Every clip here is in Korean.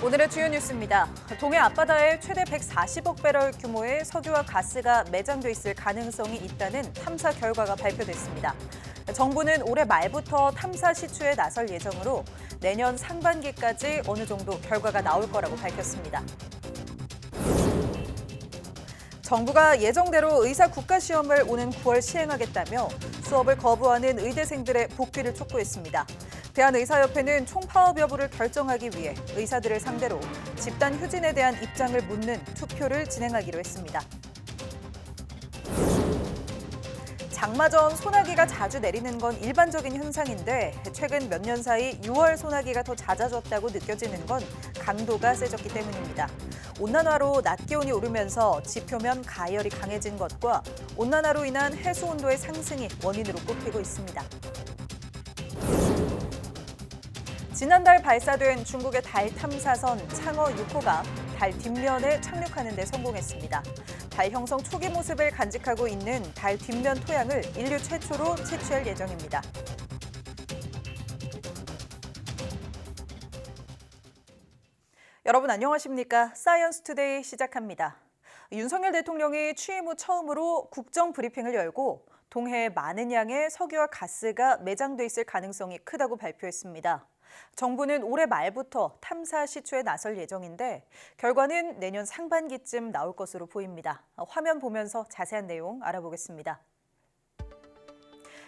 오늘의 주요 뉴스입니다. 동해 앞바다에 최대 140억 배럴 규모의 석유와 가스가 매장돼 있을 가능성이 있다는 탐사 결과가 발표됐습니다. 정부는 올해 말부터 탐사 시추에 나설 예정으로 내년 상반기까지 어느 정도 결과가 나올 거라고 밝혔습니다. 정부가 예정대로 의사 국가시험을 오는 9월 시행하겠다며 수업을 거부하는 의대생들의 복귀를 촉구했습니다. 대한의사협회는 총파업 여부를 결정하기 위해 의사들을 상대로 집단 휴진에 대한 입장을 묻는 투표를 진행하기로 했습니다. 장마 전 소나기가 자주 내리는 건 일반적인 현상인데 최근 몇 년 사이 6월 소나기가 더 잦아졌다고 느껴지는 건 강도가 세졌기 때문입니다. 온난화로 낮 기온이 오르면서 지표면 가열이 강해진 것과 온난화로 인한 해수 온도의 상승이 원인으로 꼽히고 있습니다. 지난달 발사된 중국의 달 탐사선 창어 6호가 달 뒷면에 착륙하는 데 성공했습니다. 달 형성 초기 모습을 간직하고 있는 달 뒷면 토양을 인류 최초로 채취할 예정입니다. 여러분 안녕하십니까? 사이언스 투데이 시작합니다. 윤석열 대통령이 취임 후 처음으로 국정 브리핑을 열고 동해에 많은 양의 석유와 가스가 매장돼 있을 가능성이 크다고 발표했습니다. 정부는 올해 말부터 탐사 시추에 나설 예정인데 결과는 내년 상반기쯤 나올 것으로 보입니다. 화면 보면서 자세한 내용 알아보겠습니다.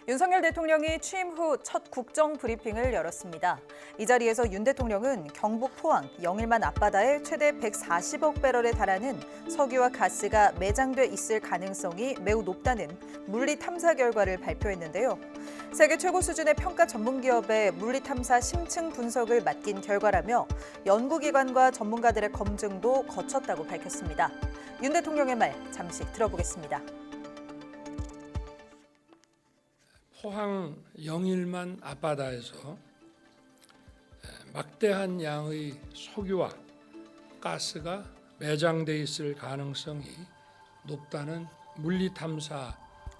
윤석열 대통령이 취임 후 첫 국정 브리핑을 열었습니다. 이 자리에서 윤 대통령은 경북 포항 영일만 앞바다에 최대 140억 배럴에 달하는 석유와 가스가 매장돼 있을 가능성이 매우 높다는 물리 탐사 결과를 발표했는데요. 세계 최고 수준의 평가 전문기업의 물리 탐사 심층 분석을 맡긴 결과라며 연구기관과 전문가들의 검증도 거쳤다고 밝혔습니다. 윤 대통령의 말 잠시 들어보겠습니다. 포항 영일만 앞바다에서 막대한 양의 석유와 가스가 매장돼 있을 가능성이 높다는 물리 탐사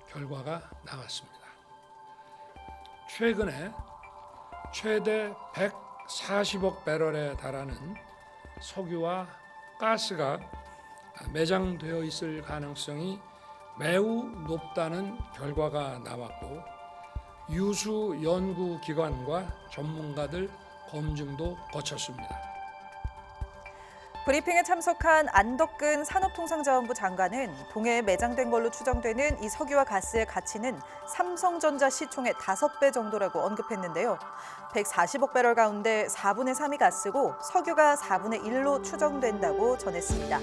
결과가 나왔습니다. 최근에 최대 140억 배럴에 달하는 석유와 가스가 매장되어 있을 가능성이 매우 높다는 결과가 나왔고 유수 연구기관과 전문가들 검증도 거쳤습니다. 브리핑에 참석한 안덕근 산업통상자원부 장관은 동해에 매장된 걸로 추정되는 이 석유와 가스의 가치는 삼성전자 시총의 5배 정도라고 언급했는데요. 140억 배럴 가운데 4분의 3이 가스고 석유가 4분의 1로 추정된다고 전했습니다.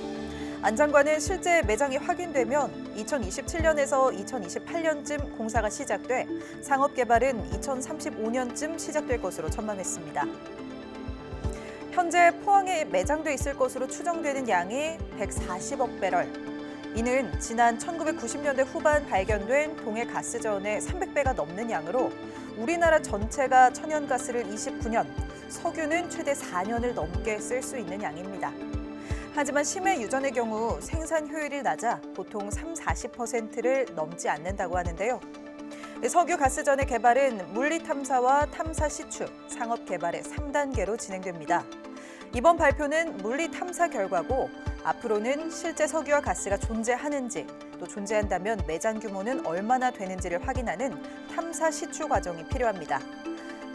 안 장관은 실제 매장이 확인되면 2027년에서 2028년쯤 공사가 시작돼 상업 개발은 2035년쯤 시작될 것으로 전망했습니다. 현재 포항에 매장돼 있을 것으로 추정되는 양이 140억 배럴. 이는 지난 1990년대 후반 발견된 동해 가스전의 300배가 넘는 양으로 우리나라 전체가 천연가스를 29년, 석유는 최대 4년을 넘게 쓸 수 있는 양입니다. 하지만 심해 유전의 경우 생산 효율이 낮아 보통 30-40%를 넘지 않는다고 하는데요. 석유 가스전의 개발은 물리 탐사와 탐사 시추, 상업 개발의 3단계로 진행됩니다. 이번 발표는 물리 탐사 결과고 앞으로는 실제 석유와 가스가 존재하는지 또 존재한다면 매장 규모는 얼마나 되는지를 확인하는 탐사 시추 과정이 필요합니다.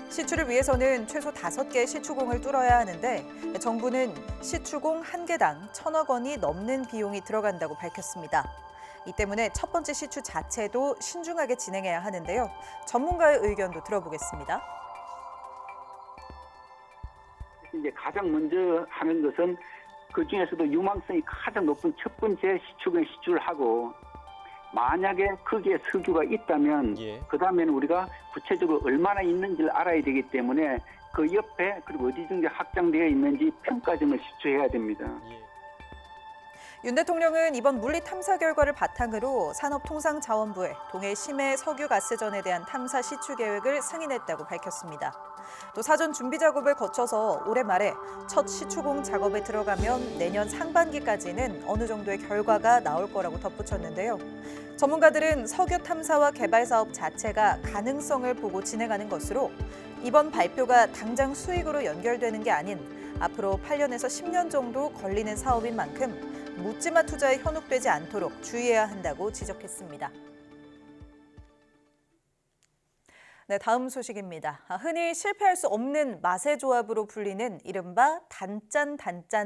시추를 위해서는 최소 5개의 시추공을 뚫어야 하는데 정부는 시추공 1개당 1,000억 원이 넘는 비용이 들어간다고 밝혔습니다. 이 때문에 첫 번째 시추 자체도 신중하게 진행해야 하는데요. 전문가의 의견도 들어보겠습니다. 이제 가장 먼저 하는 것은 그 중에서도 유망성이 가장 높은 첫 번째 시추공에 시추를 하고 만약에 거기에 석유가 있다면 그 다음에는 우리가 구체적으로 얼마나 있는지를 알아야 되기 때문에 그 옆에 그리고 어디 정도 확장되어 있는지 평가점을 시추해야 됩니다. 윤 대통령은 이번 물리 탐사 결과를 바탕으로 산업통상자원부에 동해 심해 석유가스전에 대한 탐사 시추 계획을 승인했다고 밝혔습니다. 또 사전 준비 작업을 거쳐서 올해 말에 첫 시추공 작업에 들어가면 내년 상반기까지는 어느 정도의 결과가 나올 거라고 덧붙였는데요. 전문가들은 석유 탐사와 개발 사업 자체가 가능성을 보고 진행하는 것으로 이번 발표가 당장 수익으로 연결되는 게 아닌 앞으로 8년에서 10년 정도 걸리는 사업인 만큼 묻지마 투자에 현혹되지 않도록 주의해야 한다고 지적했습니다. 네, 다음 소식입니다. 흔히 실패할 수 없는 맛의 조합으로 불리는 이른바 단짠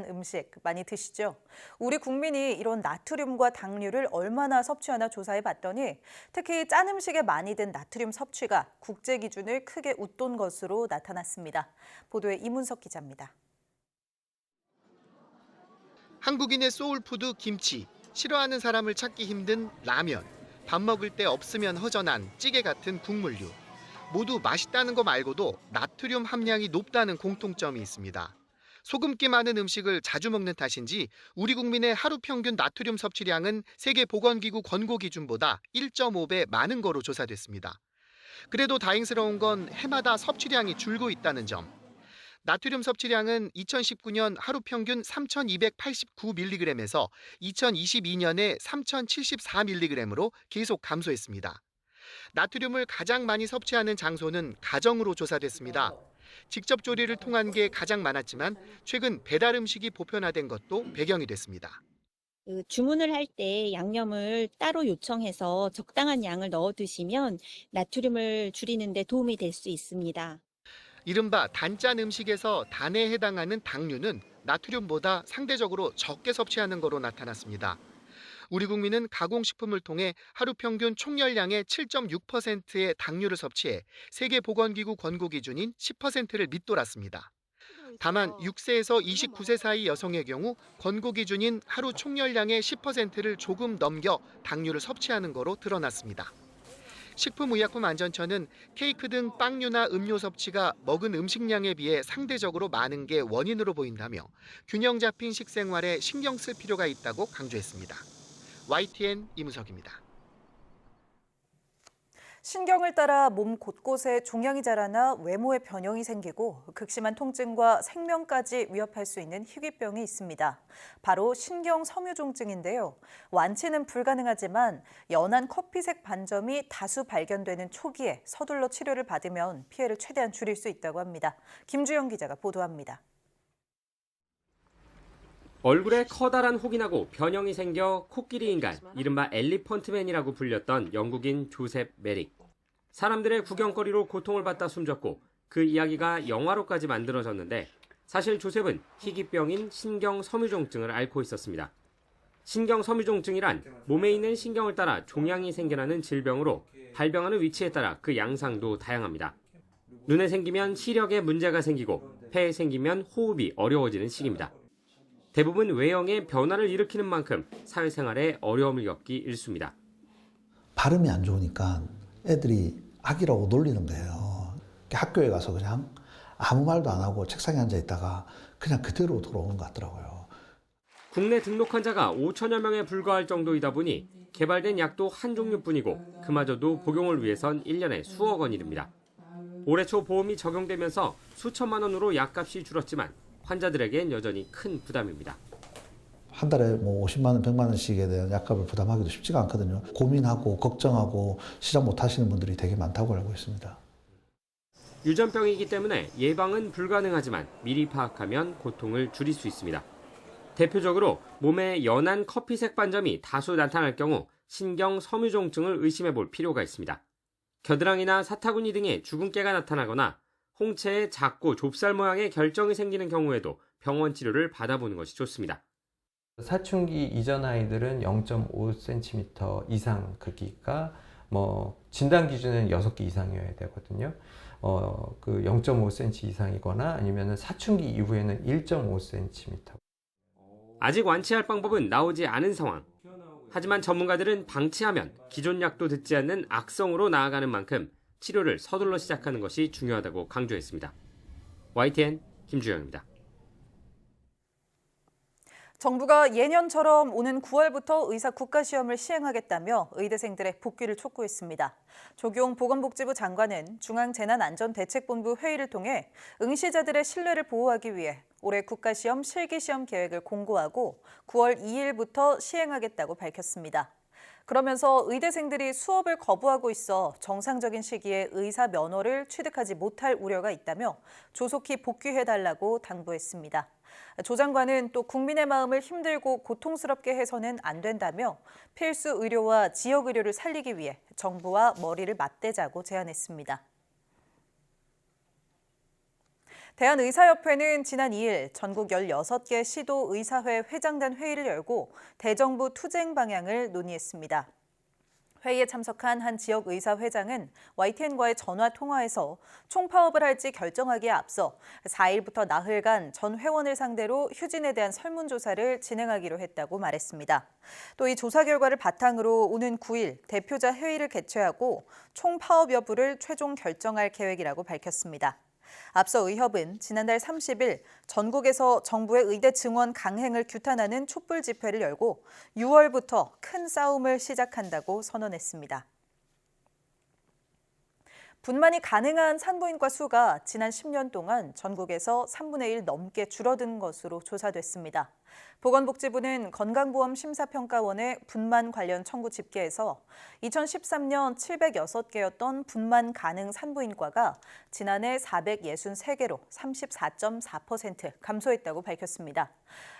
음식 많이 드시죠? 우리 국민이 이런 나트륨과 당류를 얼마나 섭취하나 조사해 봤더니 특히 짠 음식에 많이 든 나트륨 섭취가 국제 기준을 크게 웃돈 것으로 나타났습니다. 보도에 이문석 기자입니다. 한국인의 소울푸드 김치, 싫어하는 사람을 찾기 힘든 라면, 밥 먹을 때 없으면 허전한 찌개 같은 국물류. 모두 맛있다는 거 말고도 나트륨 함량이 높다는 공통점이 있습니다. 소금기 많은 음식을 자주 먹는 탓인지 우리 국민의 하루 평균 나트륨 섭취량은 세계보건기구 권고 기준보다 1.5배 많은 거로 조사됐습니다. 그래도 다행스러운 건 해마다 섭취량이 줄고 있다는 점. 나트륨 섭취량은 2019년 하루 평균 3,289mg에서 2022년에 3,074mg으로 계속 감소했습니다. 나트륨을 가장 많이 섭취하는 장소는 가정으로 조사됐습니다. 직접 조리를 통한 게 가장 많았지만 최근 배달 음식이 보편화된 것도 배경이 됐습니다. 주문을 할 때 양념을 따로 요청해서 적당한 양을 넣어 드시면 나트륨을 줄이는 데 도움이 될 수 있습니다. 이른바 단짠 음식에서 단에 해당하는 당류는 나트륨보다 상대적으로 적게 섭취하는 거로 나타났습니다. 우리 국민은 가공식품을 통해 하루 평균 총열량의 7.6%의 당류를 섭취해 세계보건기구 권고 기준인 10%를 밑돌았습니다. 다만 6세에서 29세 사이 여성의 경우 권고 기준인 하루 총열량의 10%를 조금 넘겨 당류를 섭취하는 거로 드러났습니다. 식품의약품안전처는 케이크 등 빵류나 음료 섭취가 먹은 음식량에 비해 상대적으로 많은 게 원인으로 보인다며 균형 잡힌 식생활에 신경 쓸 필요가 있다고 강조했습니다. YTN 이무석입니다. 신경을 따라 몸 곳곳에 종양이 자라나 외모에 변형이 생기고 극심한 통증과 생명까지 위협할 수 있는 희귀병이 있습니다. 바로 신경섬유종증인데요. 완치는 불가능하지만 연한 커피색 반점이 다수 발견되는 초기에 서둘러 치료를 받으면 피해를 최대한 줄일 수 있다고 합니다. 김주영 기자가 보도합니다. 얼굴에 커다란 혹이 나고 변형이 생겨 코끼리 인간, 이른바 엘리펀트맨이라고 불렸던 영국인 조셉 메릭. 사람들의 구경거리로 고통을 받다 숨졌고 그 이야기가 영화로까지 만들어졌는데 사실 조셉은 희귀병인 신경섬유종증을 앓고 있었습니다. 신경섬유종증이란 몸에 있는 신경을 따라 종양이 생겨나는 질병으로 발병하는 위치에 따라 그 양상도 다양합니다. 눈에 생기면 시력에 문제가 생기고 폐에 생기면 호흡이 어려워지는 시기입니다. 대부분 외형에 변화를 일으키는 만큼 사회생활에 어려움을 겪기 일쑤입니다. 발음이 안 좋으니까 애들이 아기라고 놀리는 거예요. 학교에 가서 그냥 아무 말도 안 하고 책상에 앉아 있다가 그냥 그대로 돌아오는 것 같더라고요. 국내 등록 환자가 5천여 명에 불과할 정도이다 보니 개발된 약도 한 종류뿐이고 그마저도 복용을 위해선 1년에 수억 원이 듭니다. 올해 초 보험이 적용되면서 수천만 원으로 약값이 줄었지만 환자들에겐 여전히 큰 부담입니다. 한 달에 뭐 50만 원, 100만 원씩에 대한 약값을 부담하기도 쉽지가 않거든요. 고민하고 걱정하고 시작 못 하시는 분들이 되게 많다고 알고 있습니다. 유전병이기 때문에 예방은 불가능하지만 미리 파악하면 고통을 줄일 수 있습니다. 대표적으로 몸에 연한 커피색 반점이 다수 나타날 경우 신경섬유종증을 의심해 볼 필요가 있습니다. 겨드랑이나 사타구니 등에 주근깨가 나타나거나 홍채에 작고 좁쌀 모양의 결정이 생기는 경우에도 병원 치료를 받아보는 것이 좋습니다. 사춘기 이전 아이들은 0.5cm 이상 크기가 진단 기준은 6개 이상이어야 되거든요. 그 0.5cm 이상이거나 아니면 사춘기 이후에는 1.5cm. 아직 완치할 방법은 나오지 않은 상황. 하지만 전문가들은 방치하면 기존 약도 듣지 않는 악성으로 나아가는 만큼 치료를 서둘러 시작하는 것이 중요하다고 강조했습니다. YTN 김주영입니다. 정부가 예년처럼 오는 9월부터 의사 국가시험을 시행하겠다며 의대생들의 복귀를 촉구했습니다. 조경보건복지부 장관은 중앙재난안전대책본부 회의를 통해 응시자들의 신뢰를 보호하기 위해 올해 국가시험 실기시험 계획을 공고하고 9월 2일부터 시행하겠다고 밝혔습니다. 그러면서 의대생들이 수업을 거부하고 있어 정상적인 시기에 의사 면허를 취득하지 못할 우려가 있다며 조속히 복귀해달라고 당부했습니다. 조 장관은 또 국민의 마음을 힘들고 고통스럽게 해서는 안 된다며 필수 의료와 지역 의료를 살리기 위해 정부와 머리를 맞대자고 제안했습니다. 대한의사협회는 지난 2일 전국 16개 시도 의사회 회장단 회의를 열고 대정부 투쟁 방향을 논의했습니다. 회의에 참석한 한 지역 의사 회장은 YTN과의 전화 통화에서 총파업을 할지 결정하기에 앞서 4일부터 나흘간 전 회원을 상대로 휴진에 대한 설문조사를 진행하기로 했다고 말했습니다. 또 이 조사 결과를 바탕으로 오는 9일 대표자 회의를 개최하고 총파업 여부를 최종 결정할 계획이라고 밝혔습니다. 앞서 의협은 지난달 30일 전국에서 정부의 의대 증원 강행을 규탄하는 촛불 집회를 열고 6월부터 큰 싸움을 시작한다고 선언했습니다. 분만이 가능한 산부인과 수가 지난 10년 동안 전국에서 3분의 1 넘게 줄어든 것으로 조사됐습니다. 보건복지부는 건강보험심사평가원의 분만 관련 청구 집계에서 2013년 706개였던 분만 가능 산부인과가 지난해 463개로 34.4% 감소했다고 밝혔습니다.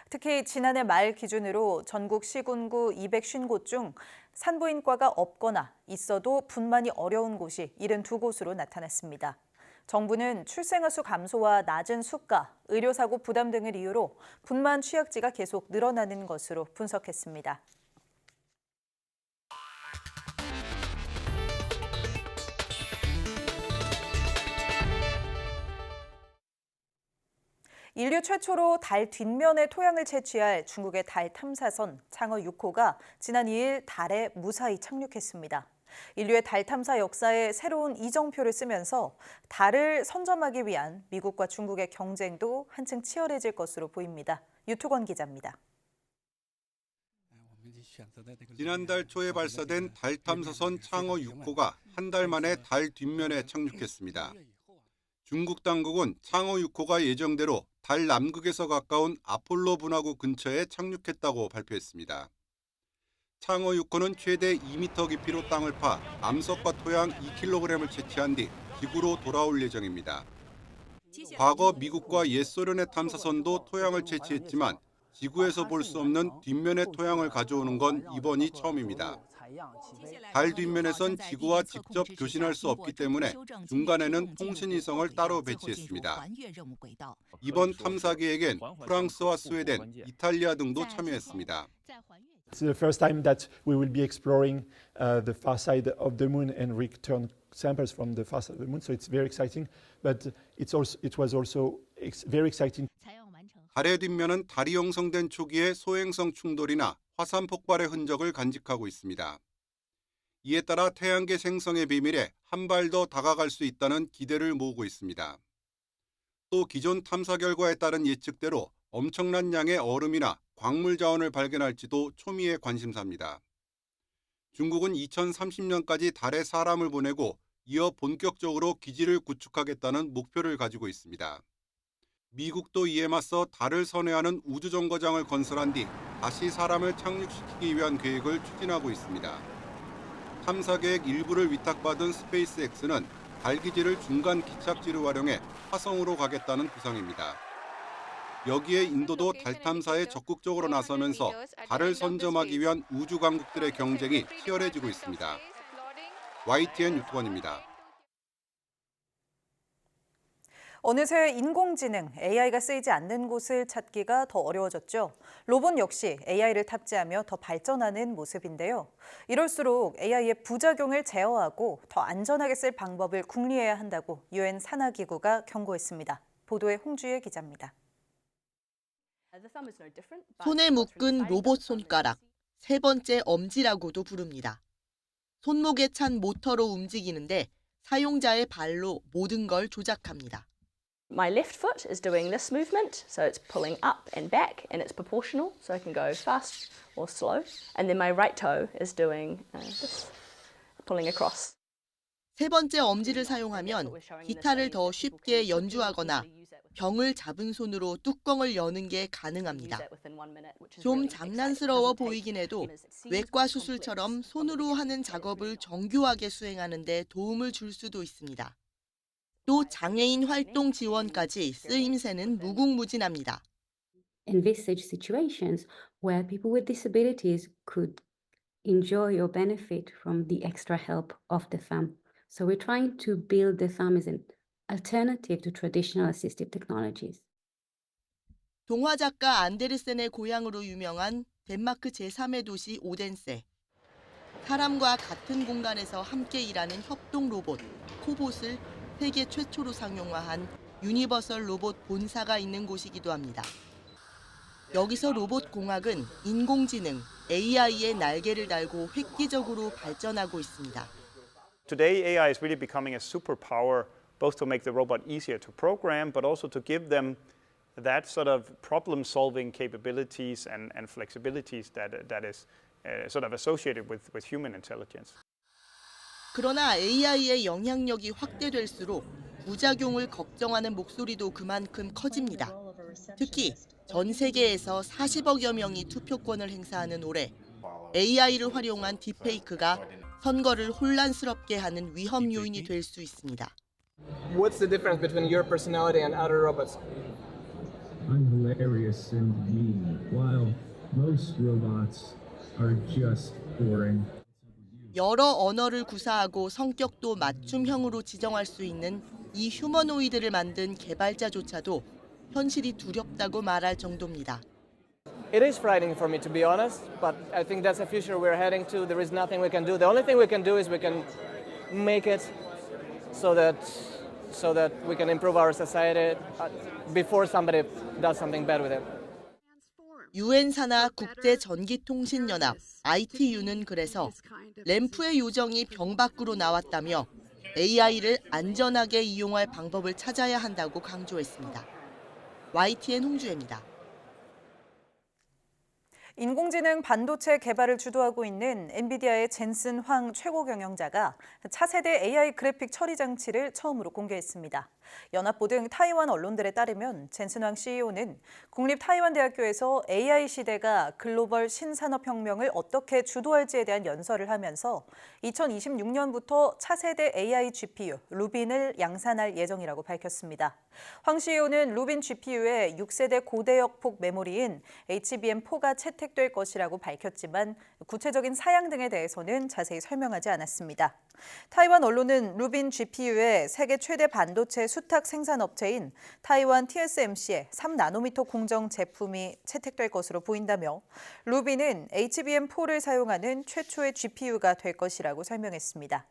특히 지난해 말 기준으로 전국 시군구 250곳 중 산부인과가 없거나 있어도 분만이 어려운 곳이 72곳으로 나타났습니다. 정부는 출생아 수 감소와 낮은 수가, 의료사고 부담 등을 이유로 분만 취약지가 계속 늘어나는 것으로 분석했습니다. 인류 최초로 달 뒷면에 토양을 채취할 중국의 달 탐사선 창어 6호가 지난 2일 달에 무사히 착륙했습니다. 인류의 달 탐사 역사에 새로운 이정표를 쓰면서 달을 선점하기 위한 미국과 중국의 경쟁도 한층 치열해질 것으로 보입니다. 유토건 기자입니다. 지난달 초에 발사된 달 탐사선 창어 6호가 한 달 만에 달 뒷면에 착륙했습니다. 중국 당국은 창어 6호가 예정대로 달 남극에서 가까운 아폴로 분화구 근처에 착륙했다고 발표했습니다. 창어 6호는 최대 2m 깊이로 땅을 파 암석과 토양 2kg을 채취한 뒤 지구로 돌아올 예정입니다. 과거 미국과 옛 소련의 탐사선도 토양을 채취했지만 지구에서 볼 수 없는 뒷면의 토양을 가져오는 건 이번이 처음입니다. 달 뒷면에선 지구와 직접 교신할 수 없기 때문에 중간에는 통신위성을 따로 배치했습니다. 이번 탐사 계획엔 프랑스와 스웨덴, 이탈리아 등도 참여했습니다. It's the first time that we will be exploring the far side of the moon and return samples from the far side of the moon. So it's very exciting, but it was also very exciting. 달의 뒷면은 달이 형성된 초기의 소행성 충돌이나 화산 폭발의 흔적을 간직하고 있습니다. 이에 따라 태양계 생성의 비밀에 한 발 더 다가갈 수 있다는 기대를 모으고 있습니다. 또 기존 탐사 결과에 따른 예측대로 엄청난 양의 얼음이나 광물 자원을 발견할지도 초미의 관심사입니다. 중국은 2030년까지 달에 사람을 보내고 이어 본격적으로 기지를 구축하겠다는 목표를 가지고 있습니다. 미국도 이에 맞서 달을 선회하는 우주정거장을 건설한 뒤 다시 사람을 착륙시키기 위한 계획을 추진하고 있습니다. 탐사 계획 일부를 위탁받은 스페이스X는 달 기지를 중간 기착지로 활용해 화성으로 가겠다는 구상입니다. 여기에 인도도 달 탐사에 적극적으로 나서면서 달을 선점하기 위한 우주 강국들의 경쟁이 치열해지고 있습니다. YTN 유토건입니다. 어느새 인공지능, AI가 쓰이지 않는 곳을 찾기가 더 어려워졌죠. 로봇 역시 AI를 탑재하며 더 발전하는 모습인데요. 이럴수록 AI의 부작용을 제어하고 더 안전하게 쓸 방법을 궁리해야 한다고 유엔 산하기구가 경고했습니다. 보도에 홍주혜 기자입니다. 손에 묶은 로봇 손가락, 세 번째 엄지라고도 부릅니다. 손목에 찬 모터로 움직이는데 사용자의 발로 모든 걸 조작합니다. My left foot is doing this movement, so it's pulling up and back, and it's proportional, so I can go fast or slow. And then my right toe is doing this, pulling across. 세 번째 엄지를 사용하면 기타를 더 쉽게 연주하거나 병을 잡은 손으로 뚜껑을 여는 게 가능합니다. 좀 장난스러워 보이긴 해도 외과 수술처럼 손으로 하는 작업을 정교하게 수행하는 데 도움을 줄 수도 있습니다. 또 장애인 활동 지원까지 쓰임새는 무궁무진합니다. Envisage situations where people with disabilities could enjoy or benefit from the extra help of the thumb. So we're trying to build the thumb as an alternative to traditional assistive technologies. 동화 작가 안데르센의 고향으로 유명한 덴마크 제3의 도시 오덴세. 사람과 같은 공간에서 함께 일하는 협동 로봇, 코봇을 세계 최초로 상용화한 유니버설 로봇 본사가 있는 곳이기도 합니다. 여기서 로봇 공학은 인공지능, AI의 날개를 달고 획기적으로 발전하고 있습니다. Today, AI is really becoming a superpower, both to make the robot easier to program, but also to give them that sort of problem-solving capabilities and flexibilities that is sort of associated with human intelligence. 그러나 AI의 영향력이 확대될수록 부작용을 걱정하는 목소리도 그만큼 커집니다. 특히 전 세계에서 40억여 명이 투표권을 행사하는 올해 AI를 활용한 딥페이크가 선거를 혼란스럽게 하는 위험 요인이 될 수 있습니다. What's the difference between your personality and other robots? I'm hilarious and mean, while most robots are just boring. 여러 언어를 구사하고 성격도 맞춤형으로 지정할 수 있는 이 휴머노이드를 만든 개발자조차도 현실이 두렵다고 말할 정도입니다. It is frightening for me, to be honest, but I think that's the future we're heading to. There is nothing we can do. The only thing we can do is we can make it so that we can improve our society before somebody does something bad with it. 유엔사나 국제전기통신연합, ITU는 그래서 램프의 요정이 병 밖으로 나왔다며 AI를 안전하게 이용할 방법을 찾아야 한다고 강조했습니다. YTN 홍주혜입니다. 인공지능 반도체 개발을 주도하고 있는 엔비디아의 젠슨 황 최고 경영자가 차세대 AI 그래픽 처리 장치를 처음으로 공개했습니다. 연합보 등 타이완 언론들에 따르면 젠슨 황 CEO는 국립타이완대학교에서 AI 시대가 글로벌 신산업혁명을 어떻게 주도할지에 대한 연설을 하면서 2026년부터 차세대 AI GPU 루빈을 양산할 예정이라고 밝혔습니다. 황 CEO는 루빈 GPU에 6세대 고대역폭 메모리인 HBM4가 채택될 것이라고 밝혔지만 구체적인 사양 등에 대해서는 자세히 설명하지 않았습니다. 타이완 언론은 루빈 GPU의 세계 최대 반도체 수탁 생산업체인 타이완 TSMC의 3나노미터 공정 제품이 채택될 것으로 보인다며 루빈은 HBM4를 사용하는 최초의 GPU가 될 것이라고 설명했습니다.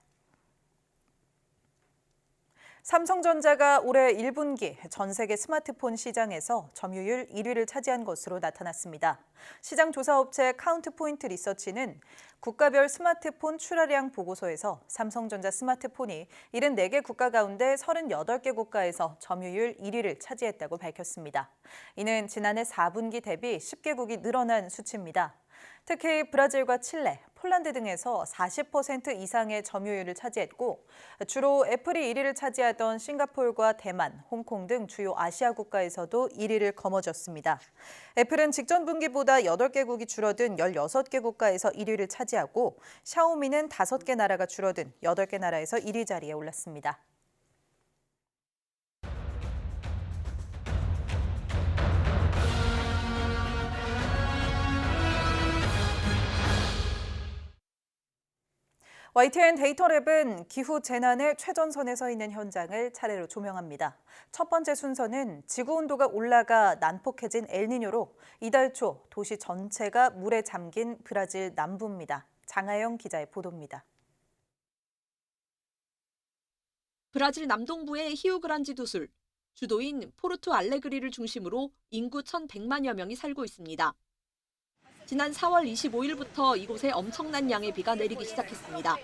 삼성전자가 올해 1분기 전 세계 스마트폰 시장에서 점유율 1위를 차지한 것으로 나타났습니다. 시장 조사업체 카운트포인트 리서치는 국가별 스마트폰 출하량 보고서에서 삼성전자 스마트폰이 74개 국가 가운데 38개 국가에서 점유율 1위를 차지했다고 밝혔습니다. 이는 지난해 4분기 대비 10개국이 늘어난 수치입니다. 특히 브라질과 칠레, 폴란드 등에서 40% 이상의 점유율을 차지했고 주로 애플이 1위를 차지하던 싱가포르와 대만, 홍콩 등 주요 아시아 국가에서도 1위를 거머쥐었습니다. 애플은 직전 분기보다 8개국이 줄어든 16개 국가에서 1위를 차지하고 샤오미는 5개 나라가 줄어든 8개 나라에서 1위 자리에 올랐습니다. YTN 데이터랩은 기후 재난의 최전선에 서 있는 현장을 차례로 조명합니다. 첫 번째 순서는 지구 온도가 올라가 난폭해진 엘니뇨로 이달 초 도시 전체가 물에 잠긴 브라질 남부입니다. 장하영 기자의 보도입니다. 브라질 남동부의 히우그란지 도술, 주도인 포르투 알레그리를 중심으로 인구 1,100만여 명이 살고 있습니다. 지난 4월 25일부터 이곳에 엄청난 양의 비가 내리기 시작했습니다.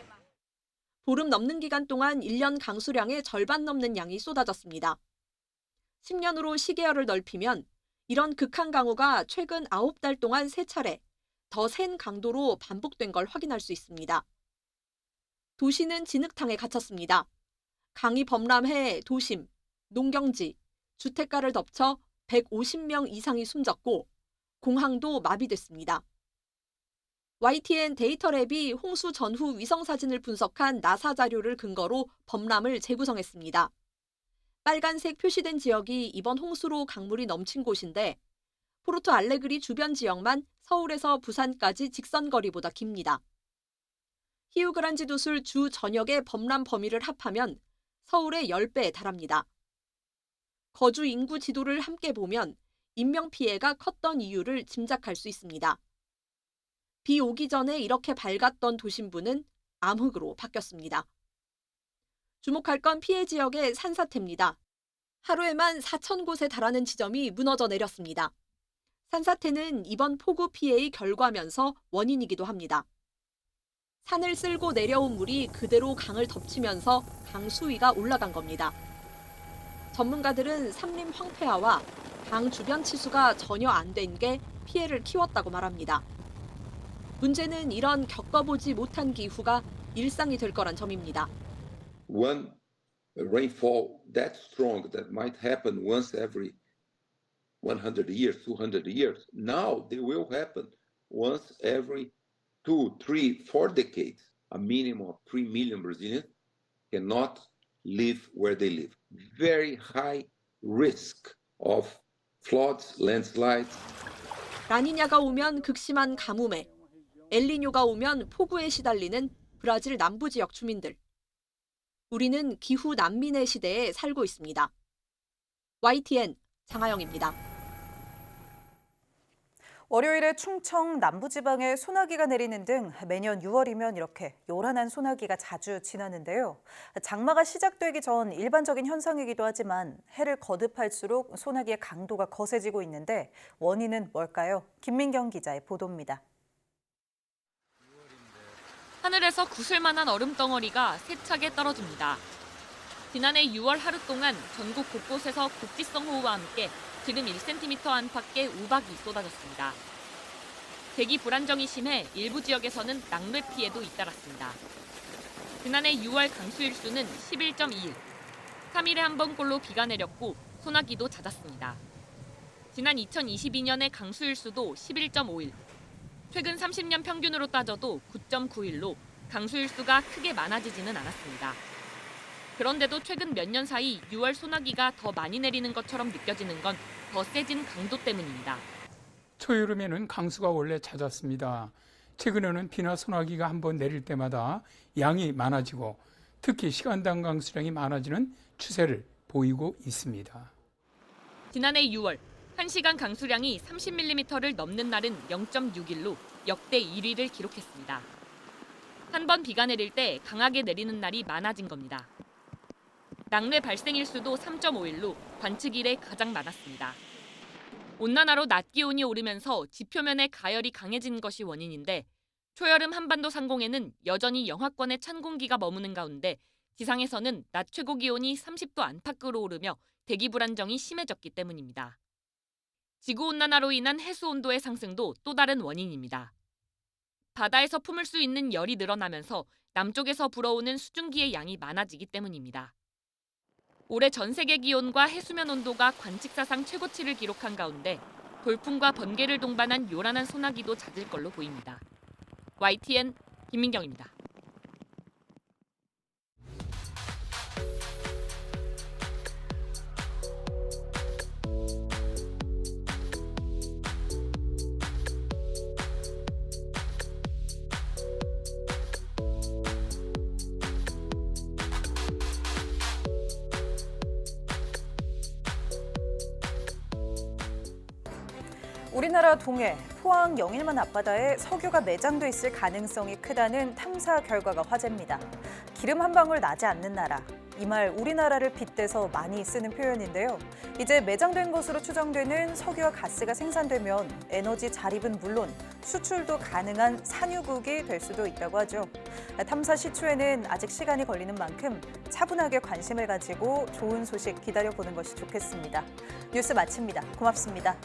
보름 넘는 기간 동안 1년 강수량의 절반 넘는 양이 쏟아졌습니다. 10년으로 시계열을 넓히면 이런 극한 강우가 최근 9달 동안 3차례 더 센 강도로 반복된 걸 확인할 수 있습니다. 도시는 진흙탕에 갇혔습니다. 강이 범람해 도심, 농경지, 주택가를 덮쳐 150명 이상이 숨졌고 공항도 마비됐습니다. YTN 데이터랩이 홍수 전후 위성사진을 분석한 나사 자료를 근거로 범람을 재구성했습니다. 빨간색 표시된 지역이 이번 홍수로 강물이 넘친 곳인데 포르투 알레그리 주변 지역만 서울에서 부산까지 직선거리보다 깁니다. 히우그란지 도술 주 전역의 범람 범위를 합하면 서울의 10배에 달합니다. 거주 인구 지도를 함께 보면 인명피해가 컸던 이유를 짐작할 수 있습니다. 비 오기 전에 이렇게 밝았던 도심부는 암흑으로 바뀌었습니다. 주목할 건 피해 지역의 산사태입니다. 하루에만 4,000곳에 달하는 지점이 무너져 내렸습니다. 산사태는 이번 폭우 피해의 결과면서 원인이기도 합니다. 산을 쓸고 내려온 물이 그대로 강을 덮치면서 강 수위가 올라간 겁니다. 전문가들은 산림 황폐화와 강 주변 치수가 전혀 안 된 게 피해를 키웠다고 말합니다. 문제는 이런 겪어보지 못한 기후가 일상이 될 거란 점입니다. One rainfall that strong that might happen once every 100 years, 200 years. Now they will happen once every 2, 3, 4 decades. A minimum of 3 million Brazilians cannot live where they live. Very high risk of floods, landslides. 라니냐가 오면 극심한 가뭄에, 엘니뇨가 오면 폭우에 시달리는 브라질 남부 지역 주민들. 우리는 기후 난민의 시대에 살고 있습니다. YTN 장하영입니다. 월요일에 충청 남부지방에 소나기가 내리는 등 매년 6월이면 이렇게 요란한 소나기가 자주 지나는데요. 장마가 시작되기 전 일반적인 현상이기도 하지만 해를 거듭할수록 소나기의 강도가 거세지고 있는데 원인은 뭘까요? 김민경 기자의 보도입니다. 하늘에서 구슬만한 얼음덩어리가 세차게 떨어집니다. 지난해 6월 하루 동안 전국 곳곳에서 국지성 호우와 함께 지름 1cm 안팎의 우박이 쏟아졌습니다. 대기 불안정이 심해 일부 지역에서는 낙뢰 피해도 잇따랐습니다. 지난해 6월 강수일수는 11.2일, 3일에 한 번꼴로 비가 내렸고 소나기도 잦았습니다. 지난 2022년의 강수일수도 11.5일, 최근 30년 평균으로 따져도 9.9일로 강수일수가 크게 많아지지는 않았습니다. 그런데도 최근 몇 년 사이 6월 소나기가 더 많이 내리는 것처럼 느껴지는 건 더 세진 강도 때문입니다. 초여름에는 강수가 원래 잦았습니다. 최근에는 비나 소나기가 한번 내릴 때마다 양이 많아지고 특히 시간당 강수량이 많아지는 추세를 보이고 있습니다. 지난해 6월 1시간 강수량이 30mm를 넘는 날은 0.6일로 역대 1위를 기록했습니다. 한 번 비가 내릴 때 강하게 내리는 날이 많아진 겁니다. 낙뢰 발생 일수도 3.5일로 관측 이래 가장 많았습니다. 온난화로 낮 기온이 오르면서 지표면의 가열이 강해진 것이 원인인데 초여름 한반도 상공에는 여전히 영하권의 찬 공기가 머무는 가운데 지상에서는 낮 최고 기온이 30도 안팎으로 오르며 대기 불안정이 심해졌기 때문입니다. 지구온난화로 인한 해수 온도의 상승도 또 다른 원인입니다. 바다에서 품을 수 있는 열이 늘어나면서 남쪽에서 불어오는 수증기의 양이 많아지기 때문입니다. 올해 전 세계 기온과 해수면 온도가 관측사상 최고치를 기록한 가운데 돌풍과 번개를 동반한 요란한 소나기도 잦을 걸로 보입니다. YTN 김민경입니다. 우리나라 동해, 포항, 영일만 앞바다에 석유가 매장돼 있을 가능성이 크다는 탐사 결과가 화제입니다. 기름 한 방울 나지 않는 나라. 이 말 우리나라를 빗대서 많이 쓰는 표현인데요. 이제 매장된 것으로 추정되는 석유와 가스가 생산되면 에너지 자립은 물론 수출도 가능한 산유국이 될 수도 있다고 하죠. 탐사 시초에는 아직 시간이 걸리는 만큼 차분하게 관심을 가지고 좋은 소식 기다려보는 것이 좋겠습니다. 뉴스 마칩니다. 고맙습니다.